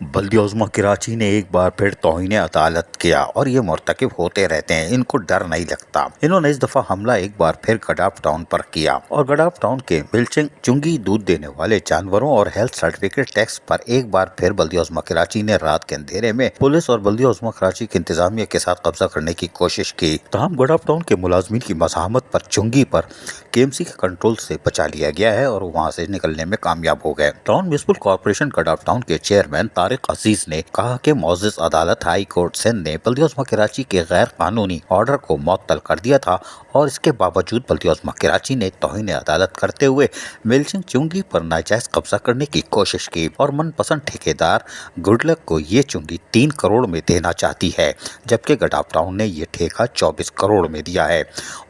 बल्दी उज़्मा कराची ने एक बार फिर तौहीन अदालत किया और ये मुर्तकिब होते रहते हैं, इनको डर नहीं लगता। इन्होंने इस दफा हमला एक बार फिर गडाफ टाउन पर किया और गडाफ टाउन के मिल्चिंग चुंगी दूध देने वाले जानवरों और हेल्थ सर्टिफिकेट टैक्स पर एक बार फिर बल्दी उज़्मा कराची ने रात के अंधेरे में पुलिस और बल्दी उज़्मा कराची की इंतजामिया के साथ कब्जा करने की कोशिश की। तमाम गडाफ टाउन के मुलाजमीन की मज़ाहमत पर चुंगी पर केएमसी के कंट्रोल से बचा लिया गया है और वहाँ से निकलने में कामयाब हो गए। टाउन म्युनिसिपल कॉर्पोरेशन गडाफ टाउन के चेयरमैन तारिक अजीज ने कहा कि मौजिज अदालत हाई कोर्ट सिंध ने बल्दी उज़्मा कराची के गैर कानूनी ऑर्डर को मुअत्तल कर दिया था और इसके बावजूद बल्दी उज़्मा कराची ने तौहीन अदालत करते हुए मिल्चिंग चुंगी पर नाजायज कब्जा करने की कोशिश की और मनपसंद ठेकेदार गुडलक को ये चुंगी 3 करोड़ में देना चाहती है, जबकि गडाफ टाउन ने ये ठेका 24 करोड़ में दिया है।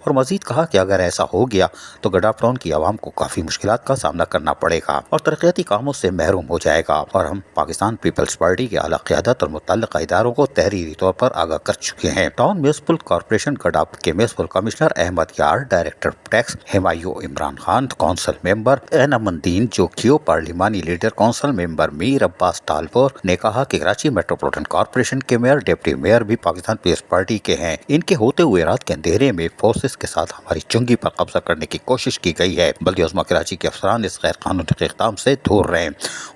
और मजीद कहा कि अगर ऐसा हो गया तो गडाफ टाउन की आवाम को काफ़ी मुश्किलात का सामना करना पड़ेगा और तरक्याती कामों से महरूम हो जाएगा। और हम पाकिस्तान पीपल्स पार्टी के आला क़यादत और मुतल्लिक़ इदारों को तहरीरी तौर पर आगाह कर चुके हैं। टाउन म्युनिसिपल कॉर्पोरेशन गडाफ के municipal commissioner Ahmed Yar, director tax Humayun Imran Khan, council member Enamuddin Jokhio, पार्लिमानी leader council member Mir Abbas Talpur ने कहा कि कराची मेट्रोपॉलिटन कॉर्पोरेशन के मेयर, डिप्टी मेयर भी पाकिस्तान पीपल्स पार्टी के हैं। इनके होते हुए रात के अंधेरे में फोर्सेस के साथ हमारी चुंगी पर कब्जा करने की कोशिश की गई है। बल्दी उज़्मा कराची के अफसरान इस गैर कानूनी इक़दाम से दूर रहें।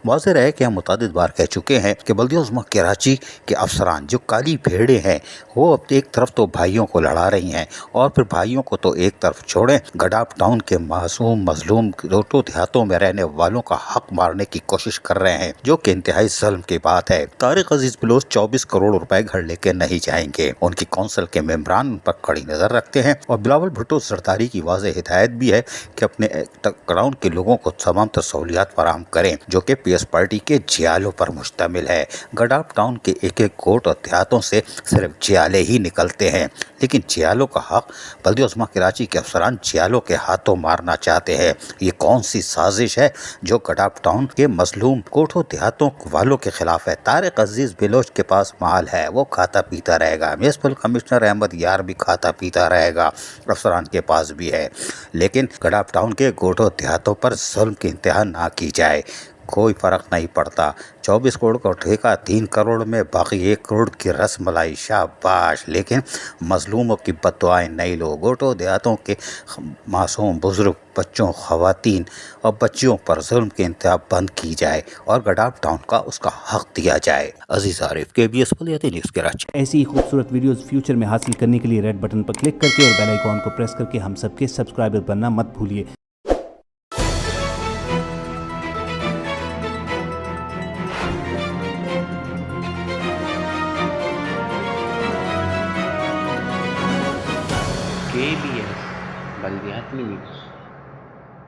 वाज़ेह रहे कि हम मुतअद्दिद बार कह चुके हैं कि बल्दी उज़्मा कराची के अफसरान जो काली भेड़ें हैं वो अब एक तरफ तो भाइयों को लड़ा रही हैं और फिर भाइयों को तो एक तरफ छोड़ें, गडाफ टाउन के मासूम मजलूम रोटो देहातों में रहने वालों का हक मारने की कोशिश कर रहे हैं, जो कि इंतहाई ज़ुल्म की बात है। तारिक अजीज बलोच 24 करोड़ रुपए घर लेके नहीं जाएंगे। उनकी काउंसिल के मेंबरान उन पर कड़ी नजर रखते हैं और बिलावल भुट्टो सरदारी की वाज़ेह हिदायत भी है कि अपने ग्राउंड के लोगों को तमाम सहूलियात फराहम करें, जो कि पीएस पार्टी के जियालों पर मुश्तमिल है। गडाफ टाउन के एक एक कोट और देहातों से सिर्फ जियाले ही निकलते हैं, लेकिन जियालों का हक बल्दी उज़्मा कराची के अफसरान जियालों के हाथों मारना चाहते हैं। ये कौन सी साजिश है जो गडाफ टाउन के मजलूम कोठों देहातों वालों के खिलाफ है। तारिक अजीज बलोच के पास माल है, वो खाता पीता रहेगा। म्युनिसिपल कमिश्नर अहमद यार भी खाता पीता रहेगा, अफसरान के पास भी है, लेकिन गडाफ टाउन के कोठों देहातों पर जुल्म की इंतहा ना की जाए। कोई फ़र्क नहीं पड़ता, 24 करोड़ का ठेका 3 करोड़ में, बाकी 1 करोड़ की रसमलाई, शाबाश। लेकिन मजलूमों की बददुआएं नहीं लो। गोटो देहातों के मासूम बुजुर्ग, बच्चों, खवातीन और बच्चियों पर जुल्म की इंतहा बंद की जाए और गडाफ टाउन का उसका हक दिया जाए। अजीज आरिफ, KBS बलियाती न्यूज़ कराची। ऐसी ही खूबसूरत वीडियोस फ्यूचर में हासिल करने के लिए रेड बटन पर क्लिक करके और बेल आइकॉन को प्रेस करके हम सबके सब्सक्राइबर बनना मत भूलिए। KBS बल्दियाती न्यूज़।